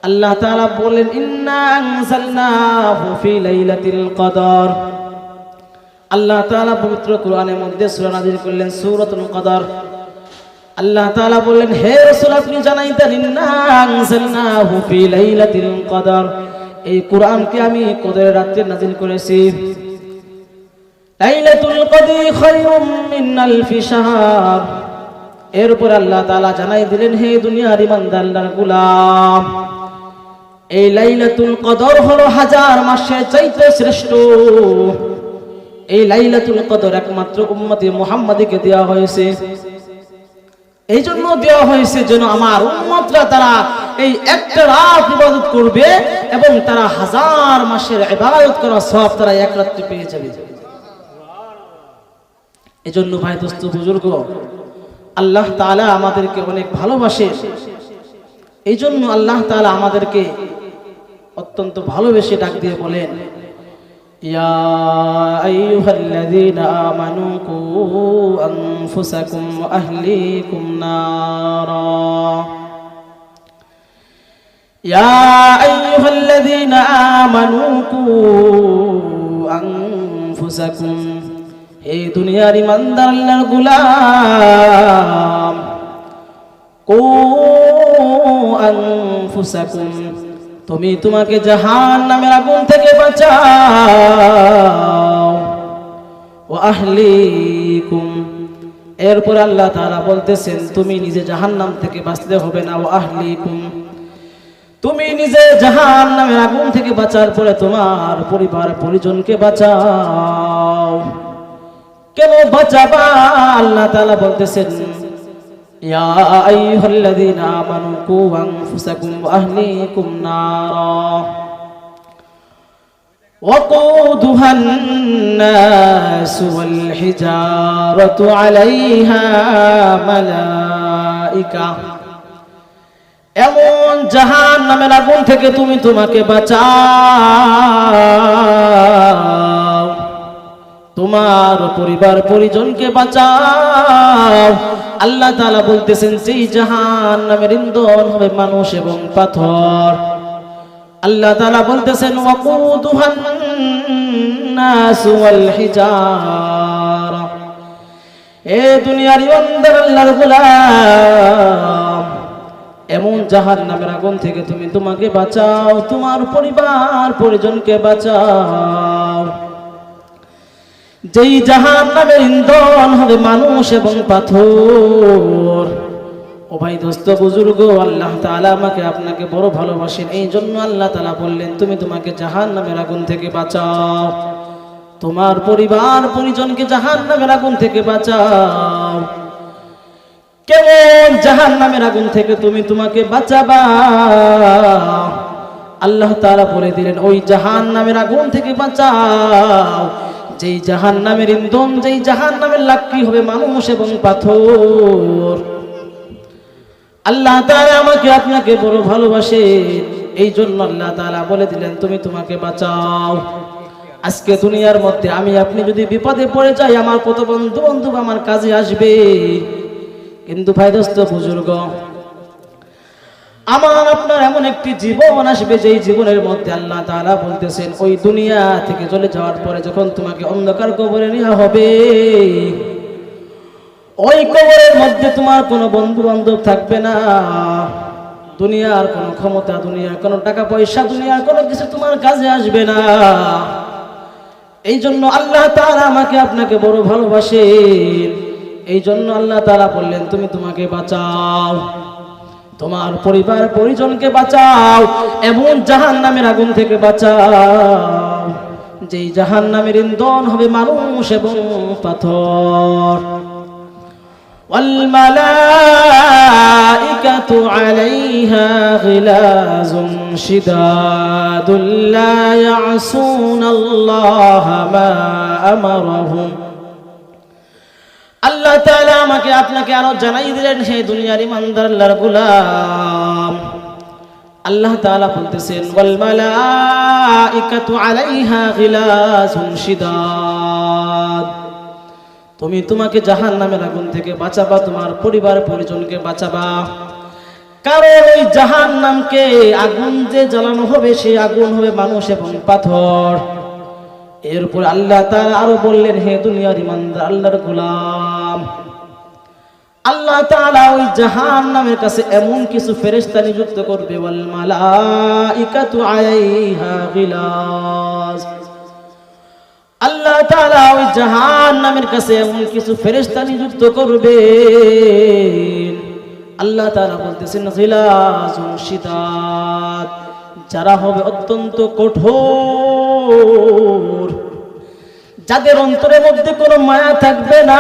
আল্লাহ তাআলা বলেন ইন্না আনজালনাহু ফি লাইলাতিল কদর। আল্লাহ তাআলা পবিত্র কোরআনের মধ্যে সূরা নাযিল করলেন সূরাতুল কদর। আল্লাহ তাআলা বললেন হে রাসূল আপনি জানাই দেন ইন্না আনজালনাহু ফি লাইলাতিল কদর, এই কোরআনকে আমি কদরের রাতে নাযিল করেছি। লাইলাতুল কদরি খায়রুম মিন আলফি শাহর। এরপর আল্লাহ তাআলা জানাই দিলেন হে দুনিয়ার ইমানদার গোলাম, এই লাইলাতুল কদর হলো হাজার মাসের চাইতে শ্রেষ্ঠ। এই লাইলাতুল কদর একমাত্র উম্মতে মুহাম্মাদীকে দেওয়া হয়েছে। এই জন্য দেওয়া হয়েছে যেন আমার উম্মতরা তারা এই একটা রাত ইবাদত করবে এবং তারা হাজার মাসের ইবাদত করার সওয়াব তারা এক রাতে পেয়ে যাবে। এজন্য ভাই দোস্ত বুজুর্গ, আল্লাহ তাআলা আমাদেরকে অনেক ভালোবাসে। এই জন্য আল্লাহ তাআলা আমাদেরকে অত্যন্ত ভালোবেসে ডাক দিয়ে বলেন ইয়া আইয়ুহাল্লাযীনা আমানু কু আনফুসাকুম ওয়া আহলিকুম নারা। ইয়া আইয়ুহাল্লাযীনা আমানু কু আনফুসাকুম, এই দুনিয়ার ইমানদার আল্লাহর গোলাম, কু আনফুসাকুম, তুমি তোমাকে জাহান্নামের আগুন থেকে বাঁচাও। ওয়া আহলিকুম, এরপর আল্লাহ তাআলা বলতেছেন তুমি নিজে জাহান্নাম থেকে বাঁচতে হবে না। ওয়া আহলিকুম, তুমি নিজে জাহান্নামের আগুন থেকে বাঁচার পরে তোমার পরিবার পরিজনকে বাঁচাও। কেন বাঁচাবা? আল্লাহ তাআলা বলতেছেন ইয়া আইয়ুহাল্লাযীনা আমানু কু আনফুসাকুম ওয়া আহলিকুম নারা ওয়াকুদুহান নাসু ওয়াল হিজারাতু আলাইহা মালাইকা। এমন জাহান্নামের আগুন থেকে তুমি তোমাকে বাঁচাও, তোমার পরিবার পরিজনকে বাঁচাও। আল্লাহ তাআলা বলতেছেন যেই জাহান্নামের ইন্ধন হবে মানুষ এবং পাথর। আল্লাহ তাআলা বলতেছেন ওয়াকুদুহান নাসু ওয়াল হিজারা। এ দুনিয়ার ইমানদার আল্লাহর গোলাম, এমন জাহান্নামের আগুন থেকে তুমি তোমাকে বাঁচাও, তোমার পরিবার পরিজনকে বাঁচাও। যেই জাহান্নামের ইন্ধন হবে মানুষ এবং পাথর। ও ভাই দোস্ত বুজুর্গ, আল্লাহ তাআলা আমাকে আপনাকে বড় ভালোবাসেন। এই জন্য আল্লাহ তাআলা বললেন তুমি তোমাকে জাহান্নামের আগুন থেকে বাঁচাও, তোমার পরিবার পরিজনকে জাহান্নামের আগুন থেকে বাঁচাও। কেমন জাহান্নামের আগুন থেকে তুমি তোমাকে বাঁচাবা? আল্লাহ তাআলা বলে দিলেন ওই জাহান্নামের আগুন থেকে বাঁচাও যেই জাহান্নামের ইন্ধন, যেই জাহান্নামের লাকড়ি হবে মানুষ এবং পাথর। আল্লাহ তাআলা আমাকে আপনাকে বড় ভালোবাসে। এই জন্য আল্লাহ তাআলা বলে দিলেন তুমি তোমাকে বাঁচাও। আজকে দুনিয়ার মধ্যে আমি আপনি যদি বিপদে পড়ে যাই, আমার কত বন্ধু বান্ধব আমার কাজে আসবে, কিন্তু ভাই দোস্ত বুজুর্গ, আমার আপনার এমন একটি জীবন আসবে যেই জীবনের মধ্যে আল্লাহ তাআলা বলতেছেন ওই দুনিয়া থেকে চলে যাওয়ার পরে যখন তোমাকে অন্ধকার কবরে নেওয়া হবে, ওই কবরের মধ্যে তোমার কোনো বন্ধু বান্ধব থাকবে না। দুনিয়ার কোনো ক্ষমতা, দুনিয়ার কোনো টাকা পয়সা, দুনিয়ার কোনো কিছু তোমার কাজে আসবে না। এই জন্য আল্লাহ তাআলা আমাকে আপনাকে বড় ভালোবাসেন। এই জন্য আল্লাহ তাআলা বললেন তুমি তোমাকে বাঁচাও, তোমার পরিবার পরিজনকে বাঁচাও, এমন জাহান্নামের আগুন থেকে বাঁচাও যেই জাহান্নামের ইন্ধন হবে মানুষ এবং পাথর। ওয়াল মালাইকাতু আলাইহা গিলাযুন শিদাদুন লা ইয়াসুনাল্লাহা মা আমারাহুম। আল্লাহ তাআলা আমাকে আপনাকে আরো জানাই দিলেন হে দুনিয়ার ইমানদার আল্লাহর গোলাম, আল্লাহ তাআলা বলতেছেন ওয়াল মালাইকাতু আলাইহা গিলাযুন শিদাদ। তুমি তোমাকে জাহান্নামের আগুন থেকে বাঁচাবা, তোমার পরিবার পরিজনকে বাঁচাবা। কারণ ওই জাহান্নামকে আগুন যে জ্বালানো হবে সেই আগুন হবে মানুষ এবং পাথর। এরপর আল্লাহ তাআলা আরো বললেন, হে দুনিয়ার ইমানদার আল্লাহর গোলাম, আল্লাহ তাআলা ওই জাহান্নামের কাছে এমন কিছু ফেরেশতা নিযুক্ত করবে, ওয়াল মালাইকাতু আলাইহা গিলাজ। আল্লাহ তাআলা ওই জাহান্নামের কাছে এমন কিছু ফেরেশতা নিযুক্ত করবে, আল্লাহ তাআলা বলতেছেন গিলাজুন শিদাদ, যারা হবে অত্যন্ত কঠোর, যাদের অন্তরের মধ্যে কোনো মায়া থাকবে না।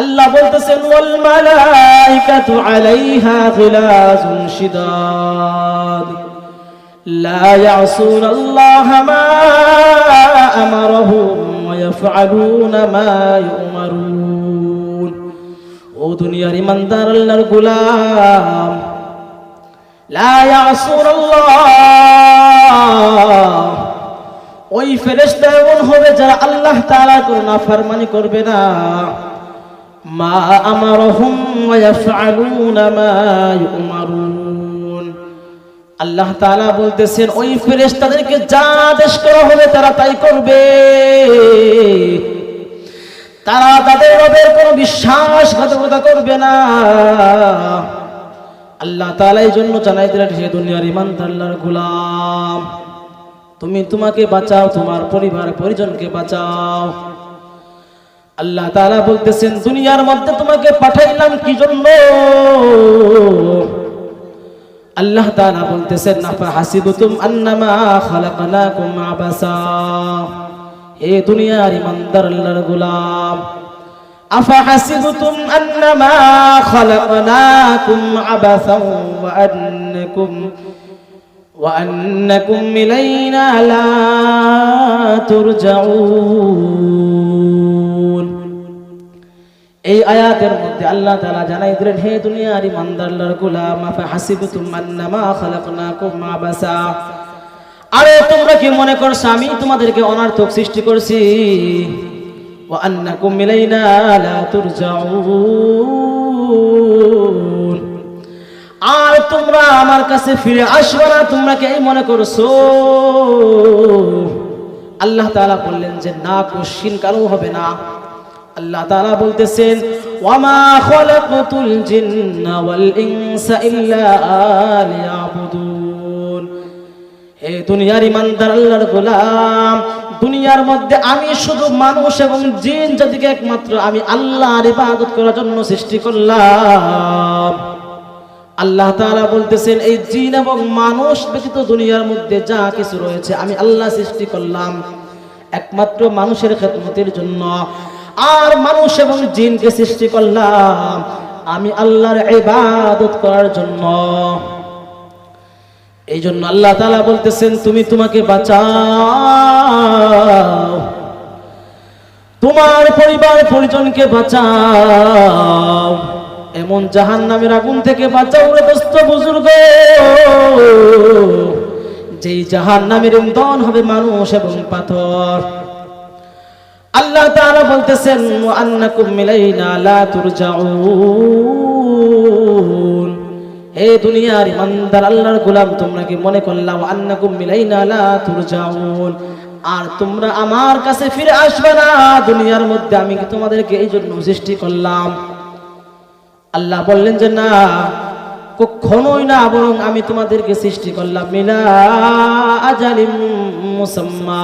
আল্লাহ বলতেছেন ওয়াল মালাইকাতু আলাইহা গিলাজুন শিদাদ লা ইয়াসুনাল্লাহা মা আমারহুম ওয়া ইয়াফআলুনা মা ইউমারুন। ও দুনিয়ার ইমানদার আল্লাহর গোলাম, লা ইয়াসুনাল্লাহ, ওই ফেরেশতা এমন হবে যারা আল্লাহ তাআলার কোনো নাফরমানি করবে না, মা আমারহুম ওয়া ইয়াফআলুনা মা ইউমারুন। আল্লাহ তাআলা বলতেছেন ওই ফেরেশতাদেরকে যা আদেশ করা হবে তারা তাই করবে, তারা তাদের রবের কোনো বিশ্বাসঘাতকতা করবে না। আল্লাহ তাআলা এই জন্য জানাই দিলেন, হে দুনিয়ার ইমানদার আল্লাহর গোলাম, তুমি তোমাকে বাঁচাও, তোমার পরিবার পরিজনকে বাঁচাও। আল্লাহ তাআলা বলতেছেন দুনিয়ার মধ্যে তোমাকে পাঠাইলাম কি জন্য? আল্লাহ তাআলা বলতেছেন আফা হাসিবতুম আন্নামা খালাকনাকুম আবাসা। হে দুনিয়ার ইমানদার আল্লাহর গোলাম, আফা হাসিবতুম আন্নামা খালাকনাকুম আবাসা ওয়া আন্নাকুম ইলাইনা লা তুরজাউন। এই আয়াতের মধ্যে আল্লাহ তাআলা জানাই দিলেন, হে দুনিয়ার ইমানদার আল্লাহর গোলাম, আফা হাসিবতুম আন্নামা খালাকনাকুম আবাসা, আরে তোমরা কি মনে করছো আমি তোমাদেরকে অনার্থক সৃষ্টি করছি? ওয়া আন্নাকুম ইলাইনা লা তুরজাউন, আর তোমরা আমার কাছে ফিরে আসবে না, তোমরা কি এই মনে করছো? আল্লাহ তাআলা বললেন যে না, কোশ্চিন কারো হবে না। আল্লাহ তাআলা বলতেছেন ওয়ামা খালাকতুল জিন্না ওয়াল ইনসা ইল্লা লিয়াবুদুন। হে দুনিয়ার ইমানদার আল্লাহর গোলাম, দুনিয়ার মধ্যে আমি শুধু মানুষ এবং জিন জাতিকে একমাত্র আমি আল্লাহর ইবাদত করার জন্য সৃষ্টি করলাম। আল্লাহ তাআলা বলতেছেন এই জিন এবং মানুষ ব্যতীত দুনিয়ার মধ্যে যা কিছু রয়েছে আমি আল্লাহ সৃষ্টি করলাম একমাত্র মানুষের খেদমতের জন্য, আর মানুষ এবং জিনকে সৃষ্টি করলাম আমি আল্লাহর ইবাদত করার জন্য। এই জন্য আল্লাহ তাআলা বলতেছেন তুমি তোমাকে বাঁচাও, তোমার পরিবার পরিজনকে বাঁচাও, এমন জাহান্নামের আগুন থেকে বাঁচাও রে দোস্ত বুজুর্গ, যেই জাহান্নামের ইন্ধন হবে মানুষ এবং পাথর। আল্লাহ তাআলা বলতেছেন ওয়া আন্নাকুম ইলাইনা লা তুরজাউন। হে দুনিয়ার ইমানদার আল্লাহর গোলাম, তোমরা কি মনে করলা ওয়া আন্নাকুম ইলাইনা লা তুরজাউন, আর তোমরা আমার কাছে ফিরে আসবে না? দুনিয়ার মধ্যে আমি কি তোমাদেরকে এই জন্য সৃষ্টি করলাম? আল্লাহ বললেন যে না, কখনোই না, বরং আমি তোমাদেরকে সৃষ্টি করলাম মিলা আজালিম মুসাম্মা।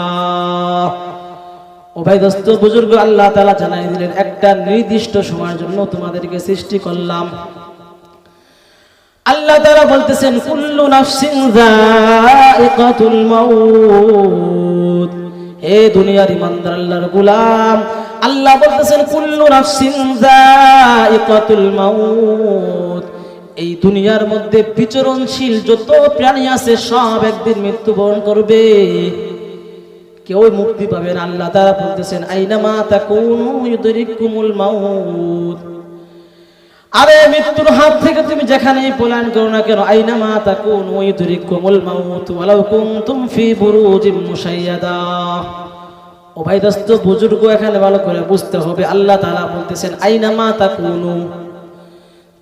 ও ভাই দোস্ত বুজুর্গ, আল্লাহ তাআলা জানাই দিলেন একটা নির্দিষ্ট সময়ের জন্য তোমাদেরকে সৃষ্টি করলাম। আল্লাহ তাআলা বলতেছেন কুল্লু নাফসিন যায়িকাতুল মাউত। হে দুনিয়ার ইমানদার আল্লাহর গোলাম, আল্লাহ বলতেছেন কুল্লু নাফসিন যায়িকাতুল মাউত। এই দুনিয়ার মধ্যে বিচরণশীল যত প্রাণী আছে সব একদিন মৃত্যুবরণ করবে, কেউ মুক্তি পাবে না। আল্লাহ তাআলা বলতেছেন আইনামা তাকুনু ইউদরিকুমুল মাউত। আরে মৃত্যুর হাত থেকে তুমি যেখানেই পলায়ন করো না কেন, আইনামা তাকুনু ইউদরিকুমুল মাউত ওয়ালাউ কুনতুম ফি বুরুজিম মুশাইয়াদা। ও ভাই দোস্ত বুজুর্গ, এখানে ভালো করে বুঝতে হবে, আল্লাহ তাআলা বলতেছেন আইনামা তাকুনু,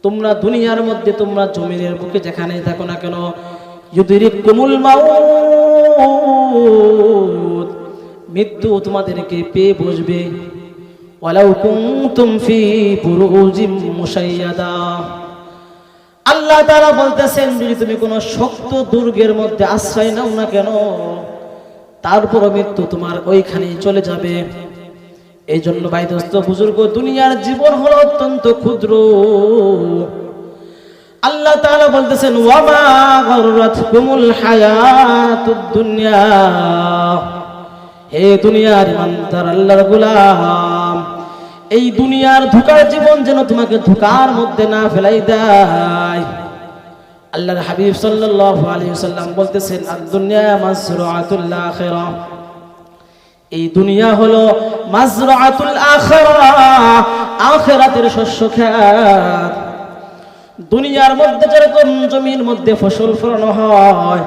তোমরা দুনিয়ার মধ্যে তোমরা জমিনের বুকে যেখানে থাকো না কেন, ইউদরিকুমুল মাউত, মৃত্যু তোমাদেরকে পেয়ে বসবে। ওয়ালাউ কুনতুম ফি বুরুজিম মুশাইয়াদা, আল্লাহ তাআলা বলতেছেন যদি তুমি কোনো শক্ত দুর্গের মধ্যে আশ্রয় নাও না কেন, তারপর মৃত্যু তোমার ওইখানেই চলে যাবে। এই জন্য ভাই দোস্ত বুজুর্গ, দুনিয়ার জীবন হলো অত্যন্ত ক্ষুদ্র। আল্লাহ তাআলা বলতেছেন ওয়ামা গররাতকুমুল হায়াতুদ দুনিয়া, হে দুনিয়ার ইমানদার আল্লাহর গোলাম, এই দুনিয়ার ধোঁকার জীবন যেন তোমাকে ধোঁকার মধ্যে না ফেলাই দেয়। আল্লাহর হাবিব সাল্লাল্লাহু আলাইহি ওয়াসাল্লাম বলতেছেন আদ-দুনিয়া মাযরাআতুল আখিরাহ, এই দুনিয়া হলো মাযরাআতুল আখিরাহ, আখিরাতের শস্য ক্ষেত। দুনিয়ার মধ্যে যেরকম জমির মধ্যে ফসল ফলানো হয়,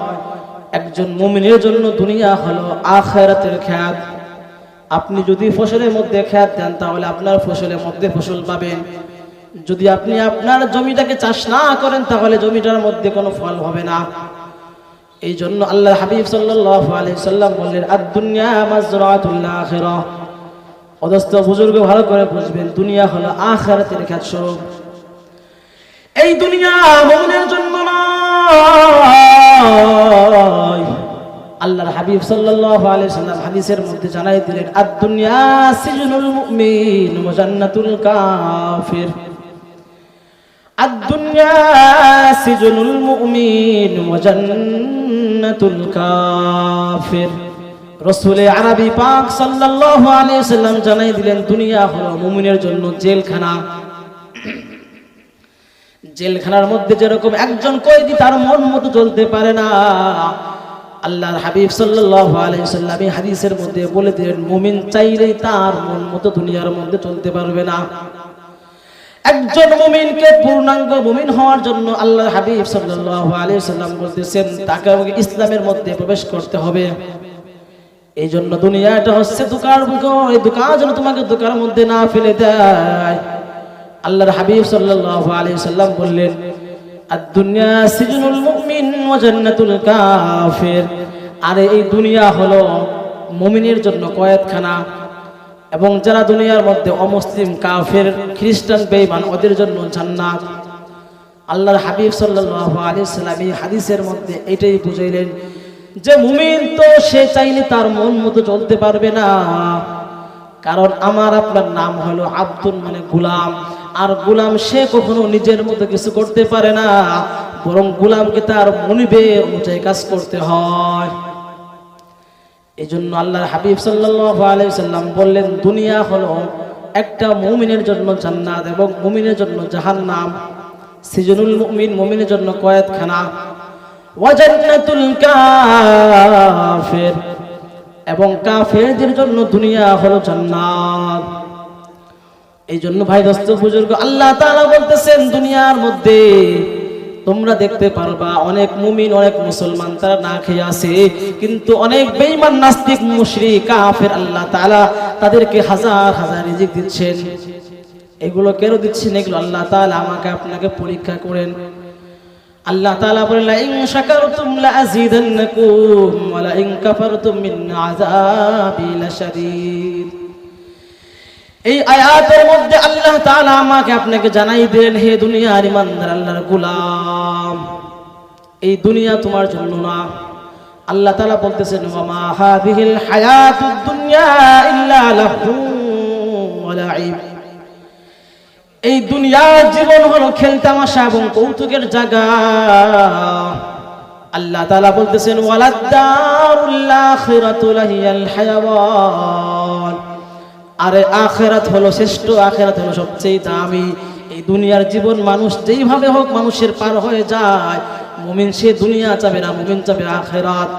একজন মুমিনের জন্য দুনিয়া হলো আখিরাতের ক্ষেত। আপনি যদি ফসলের মধ্যে ক্ষেত দেন তাহলে আপনার ফসলের মধ্যে ফসল পাবেন। যদি আপনি আপনার জমিটাকে চাষ না করেন তাহলে জমিটার মধ্যে কোনো ফল হবে না। এই জন্য আল্লাহ হাবিব সাল্লাল্লাহু আলাইহি সাল্লাম বললেন আদ-দুনিয়া মাযরাআতুল আখিরাহ। অদস্ত বুজুর্গ ভালো করে বুঝবেন, দুনিয়া হলো আখিরাতের ক্ষেত স্বরূপ। এই দুনিয়া মুমিনের জন্য নয়। আল্লাহর হাবিব সাল্লাল্লাহু আলাইহি সাল্লাম হাদিসের মধ্যে জানাই দিলেন আদ-দুনিয়া সিজনুল মুমিন ওয়া জান্নাতুল কাফির, আদ-দুনিয়া সিজনুল মুমিন ওয়া জান্নাতুল কাফির। রাসূল আরবি পাক সাল্লাল্লাহু আলাইহি সাল্লাম জানাই দিলেন দুনিয়া হলো মুমিনের জন্য জেলখানা। জেলখানার মধ্যে যেরকম একজন কয়েদি তার মন মতো চলতে পারে না, আল্লাহর হাবিব সাল্লাল্লাহু আলাইহি সাল্লাম এই হাদিসের মধ্যে বলে দিলেন মুমিন চাইলেই তার মন মতো দুনিয়ার মধ্যে চলতে পারবে না। একজন মুমিনকে পূর্ণাঙ্গ মুমিন হওয়ার জন্য আল্লাহর হাবিব সাল্লাল্লাহু আলাইহি সাল্লাম বলতেছেন তাকে ইসলামের মধ্যে প্রবেশ করতে হবে। এই জন্য দুনিয়াটা হচ্ছে দোকার বুকো, এই দোকান যেন তোমাকে দোকানের মধ্যে না ফেলে দেয়। আল্লাহর হাবিব সাল্লাল্লাহু আলাইহি সাল্লাম বললেন আদ-দুনিয়া সিজনুল মুমিন ওয়া জান্নাতুল কাফির, আর এই দুনিয়া হলো মুমিনের জন্য কয়েদখানা, এবং যারা দুনিয়ার মধ্যে অমুসলিম কাফের খ্রিস্টান বেঈমান ওদের জন্য জান্নাত। আল্লাহর হাবিব সাল্লাল্লাহু আলাইহি সাল্লাম এই হাদিসের মধ্যে এটাই বুঝাইলেন যে মুমিন তো সে চাইলে তার মন মতো চলতে পারবে না, কারণ আমার আপনার নাম হলো আব্দুল মানে গোলাম, আর গোলাম সে কখনো নিজের মতো কিছু করতে পারে না, বরং গোলামকে তার মনিবে অনুযায়ী কাজ করতে হয়। এই জন্য আল্লাহর হাবিব সাল্লাল্লাহু আলাইহি সাল্লাম বললেন দুনিয়া হলো একটা মুমিনের জন্য জান্নাত এবং মুমিনের জন্য জাহান্নাম। সিজনুল মুমিন মুমিনের জন্য কয়েদখানা, ওয়া জান্নাতুল কাফির, এবং কাফেরদের জন্য দুনিয়া হলো জান্নাত। এই জন্য ভাই দোস্ত বুজুর্গ আল্লাহ তাআলা বলতেছেন দুনিয়ার মধ্যে তোমরা দেখতে পারবা অনেক মুমিন অনেক মুসলমান তারা না খেয়ে আছে, কিন্তু অনেক বেঈমান নাস্তিক মুশরিক কাফের আল্লাহ তাআলা তাদেরকে হাজার হাজার রিজিক দিচ্ছেন। এগুলো কেন দিচ্ছেন? এগুলো আল্লাহ তাআলা আমাকে আপনাকে পরীক্ষা করেন। আল্লাহ তাআলা বলেন লা ইন শাকারতুম লা আযীদান্নাকুম ওয়া লা ইন কাফারতুম মিন আযাবি লাশাদীদ। এই আয়াতের মধ্যে আল্লাহ তাআলা আমাকে আপনাকে জানাই দেন হে দুনিয়ার ইমানদার আল্লাহর গোলাম, এই দুনিয়া তোমার জন্য না। আল্লাহ তাআলা বলতেছেন ওয়া মা হাযিহিল হায়াতুদ দুনিয়া ইল্লা লাহু ওয়া লাইব, এই দুনিয়ার জীবন হলো খেলতামাশা এবং কৌতুকের জায়গা। আল্লাহ তাআলা বলতেছেন ওয়ালাদ দারুল আখিরাতু লাহিয়াল হায়াওয়ান, আরে আখিরাত হলো শ্রেষ্ঠ, আখিরাত হলো সবচেয়ে দামি। এই দুনিয়ার জীবন মানুষ যেইভাবে হোক মানুষের পার হয়ে যায়, মুমিন সে দুনিয়া চাবে না, মুমিন চাবে আখিরাত।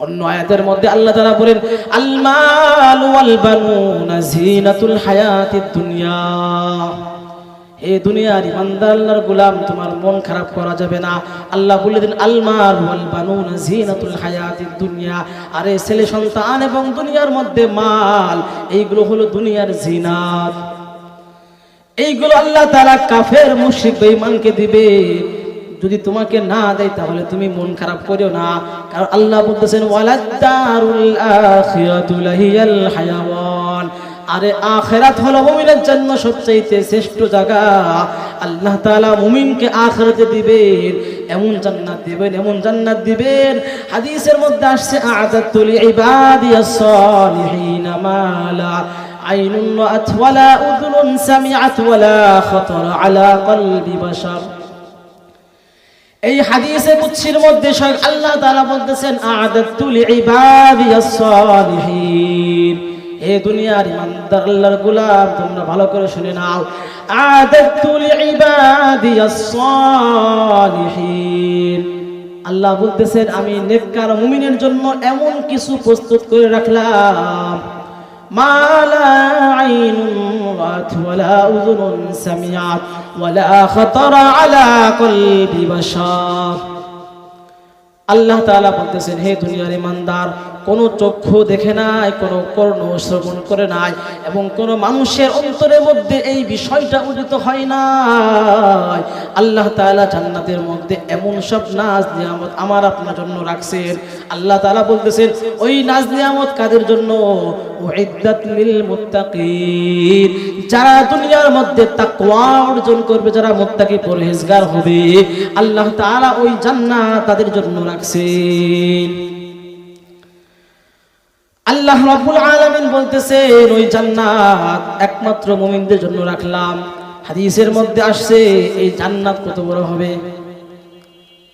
অন্য আয়াতের মধ্যে আল্লাহ তাআলা বলেন আল মাল ওয়াল বানুনা জিনাতুল হায়াতিদ দুনিয়া, হে দুনিয়ার ইমানদার আল্লাহর গোলাম তোমার মন খারাপ করা যাবে না। আল্লাহ বলে দেন আল মাল ওয়াল বানুনা জিনাতুল হায়াতিদ দুনিয়া, আরে ছেলে সন্তান এবং দুনিয়ার মধ্যে মাল এইগুলো হলো দুনিয়ার জিনাত। এইগুলো আল্লাহ তাআলা কাফের মুশরিক বেঈমানকে দিবে। যদি তোমাকে না দেয় তাহলে তুমি মন খারাপ করিও না, কারণ আল্লাহ বলতেছেন ওয়ালাদ-দারুল আখিরাতু লাহিয়াল হায়াওয়ান, আরে আখিরাত হলো মুমিনের জন্য সবচেয়ে শ্রেষ্ঠ জায়গা। আল্লাহ তাআলা মুমিনকে আখিরাতে দিবেন, এমন জান্নাত দিবেন, এমন জান্নাত দিবেন। হাদিসের মধ্যে আসছে আ'আদাতু লিইবাদিয়াস সালিহিনা মালা আইনুন রাআত ওয়ালা উযুনুন সামিআত ওয়ালা খাতারা আলা কলবি বাশার। এই হাদিসে কুদসির মধ্যে স্বয়ং আল্লাহ তাআলা বলতেছেন আ'আদাতু লিইবাদিয়াস সালিহিন, এ দুনিয়ার ইমানদার আল্লাহর গোলাম তোমরা ভালো করে শুনে নাও, আ'আদাতু লিইবাদিয়াস সালিহিন, আল্লাহ বলতেছেন আমি নেককার মুমিনের জন্য এমন কিছু প্রস্তুত করে রাখলাম, মা লা আইনুন রাআত ওয়ালা উযুনুন সামিআত ওয়ালা খাতারা আলা কলবি বাশার। আল্লাহ তাআলা বলতেছেন হে দুনিয়ার ইমানদার, কোন চক্ষু দেখে নাই, কোন কর্ণ শ্রবণ করে নাই, এবং কোন মানুষের অন্তরের মধ্যে এই বিষয়টা উদিত হয় নাই। আল্লাহ তাআলা জান্নাতের মধ্যে এমন সব নাজ নিয়ামত আমার আপনার জন্য রাখছেন। আল্লাহ তাআলা বলতেছেন ওই নাজ নিয়ামত কাদের জন্য? উইদ্দাত লিল মুত্তাকিন, যারা দুনিয়ার মধ্যে তাকওয়া অর্জন করবে, যারা মুত্তাকি পরহেজগার হবে, আল্লাহ তাআলা ওই জান্নাত তাদের জন্য রাখছেন। আল্লাহ রাব্বুল আলামিন বলতেছেন ওই জান্নাত একমাত্র মুমিনদের জন্য রাখলাম। হাদিসের মধ্যে আসছে এই জান্নাত কত বড় হবে।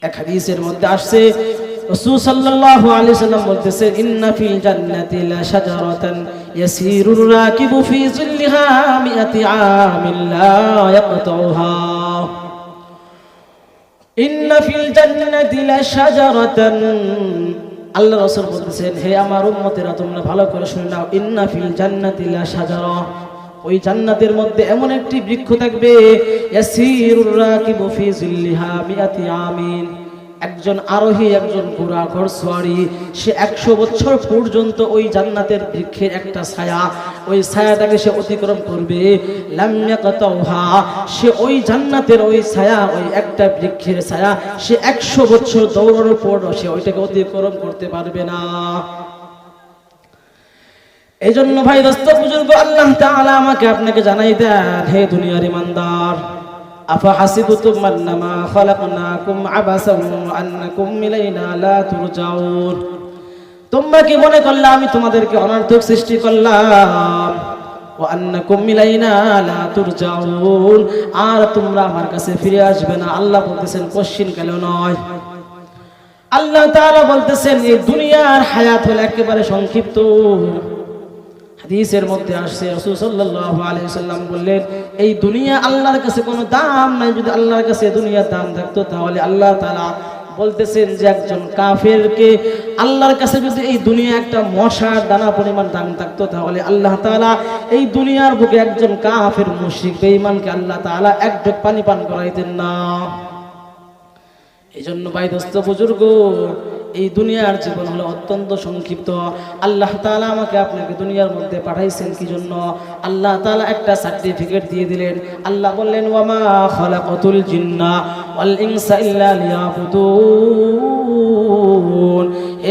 এক হাদিসের মধ্যে আসছে রাসূল সাল্লাল্লাহু আলাইহি সাল্লাম বলতেছে ইন্না ফিল জান্নাতি লা শাজারাতান ইয়াসিরুর রাকিবু ফি জিল্লিহা মিআতি আমিন লা ইয়াকতাউহা। ইন্না ফিল জান্নাতি লা শাজারাতান, আল্লাহ রাসূল বলতেছেন হে আমার উম্মতেরা তোমরা ভালো করে শুনে নাও, ইন্না ফিল জান্নাতি লা শাজারা, ওই জান্নাতের মধ্যে এমন একটি বৃক্ষ থাকবে ইয়াসিরুর রাকিবু ফি জিল্লিহা মিআতি আমিন, একজন আরোহী, একজন ঘোড়া ঘোড়সওয়ারি, সে 100 বছর পর্যন্ত ওই জান্নাতের বৃক্ষের একটা ছায়া, ওই ছায়াটাকে সে অতিক্রম করবে, লাম ইয়াকতাউহা, সে ওই জান্নাতের ওই ছায়া, ওই একটা বৃক্ষের ছায়া সে 100 বছর দৌড়ানোর পর সে ওইটাকে অতিক্রম করতে পারবে না। এই জন্য ভাই দোস্ত বুজুর্গ, আল্লাহ তাআলা আমাকে আপনাকে জানাই দেন হে দুনিয়ার ইমানদার, আফা হাসিবতুম আন্নামা খালাকনাকুম আবাসান ওয়া আন্নাকুম ইলাইনা লা তুরজাউন, তোমরা কি মনে করলে আমি তোমাদেরকে অনর্থক সৃষ্টি করলাম, ওয়া আন্নাকুম ইলাইনা লা তুরজাউন, আর তোমরা আমার কাছে ফিরে আসবে না। আল্লাহ বলতেছেন কোশ্চিন কেন নয়। আল্লাহ তাআলা বলতেছেন এই দুনিয়ার হায়াত হলো একেবারে সংক্ষিপ্ত। হাদিসের মধ্যে আসছে রাসূল সাল্লাল্লাহু আলাইহি ওয়াসাল্লাম বললেন এই দুনিয়া আল্লাহর কাছে কোনো দাম নাই। যদি আল্লাহর কাছে দুনিয়ার দাম থাকতো তাহলে আল্লাহ তাআলা বলতেছেন যে একজন কাফেরকে আল্লাহর কাছে যদি এই দুনিয়া একটা মশার দানা পরিমাণ দাম থাকতো তাহলে আল্লাহ তাআলা এই দুনিয়ার বুকে একজন কাফের মুশরিক বেঈমানকে আল্লাহ তাআলা এক ঢোক পানি পান করাইতেন না। এই জন্য ভাই দোস্ত বুজুর্গ, এই দুনিয়ার জীবন হলো অত্যন্ত সংক্ষিপ্ত। আল্লাহ তাআলা আমাকে আপনাকে দুনিয়ার মধ্যে পাঠাইছেন কি জন্য? আল্লাহ তাআলা একটা সার্টিফিকেট দিয়ে দিলেন। আল্লাহ বললেন ওয়ামা খালাকাতুল জিন্না ওয়াল ইনসা ইল্লা লিয়াবুদুন,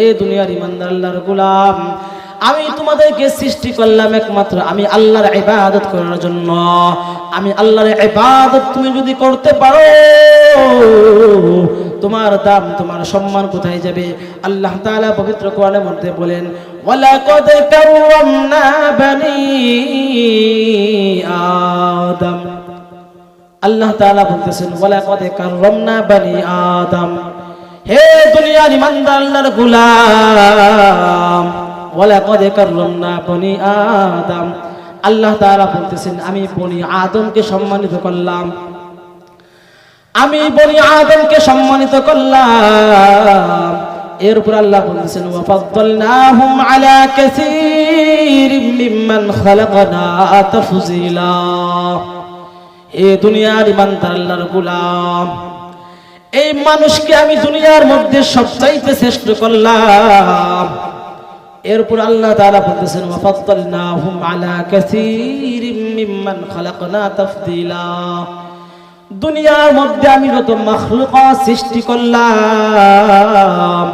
এ দুনিয়ার ইমানদার আল্লাহর গোলাম, আমি তোমাদেরকে সৃষ্টি করলাম একমাত্র আমি আল্লাহর ইবাদত করার জন্য। আমি আল্লাহর ইবাদত তুমি যদি করতে পারো তোমার দাম, তোমার সম্মান কোথায় যাবে? আল্লাহ তাআলা পবিত্র কোরআনের মধ্যে বলেন ওয়ালাকাদ কাররামনা বানি আদম, আল্লাহ তাআলা বলতেছেন ওয়ালাকাদ কাররামনা বানি আদম, হে দুনিয়ার ইমানদার আল্লাহর গোলাম, ওয়ালাকাদ কাররামনা বনি আদম, আল্লাহ তাআলা বলতেছেন আমি বনি আদমকে সম্মানিত করলাম, আমি বনি আদমকে সম্মানিত করলাম। এর উপর আল্লাহ বলতেছেন ওয়া ফাদ্দালনাহুম আলা কাসীরিম মিম্মান খালাকনা তাফজিলা, এ দুনিয়ার ইমানদার আল্লাহর গোলাম, এই মানুষকে আমি দুনিয়ার মধ্যে সবচাইতে শ্রেষ্ঠ করলাম। এরপর আল্লাহ তাআলা বলতেছেন ওয়া ফাদ্দালনাহুম আলা কাসীরিম মিম্মান খালাকনা তাফদীলা। দুনিয়ার মধ্যে আমি যত মাখলুক সৃষ্টি করলাম,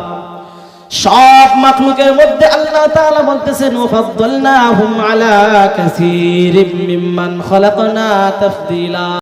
সব মাখলুকের মধ্যে আল্লাহ তাআলা বলতেছেন ওয়াফাদ্দালনাহুম আলা কাসীরিম মিম্মান খালাকনা তাফদীলা।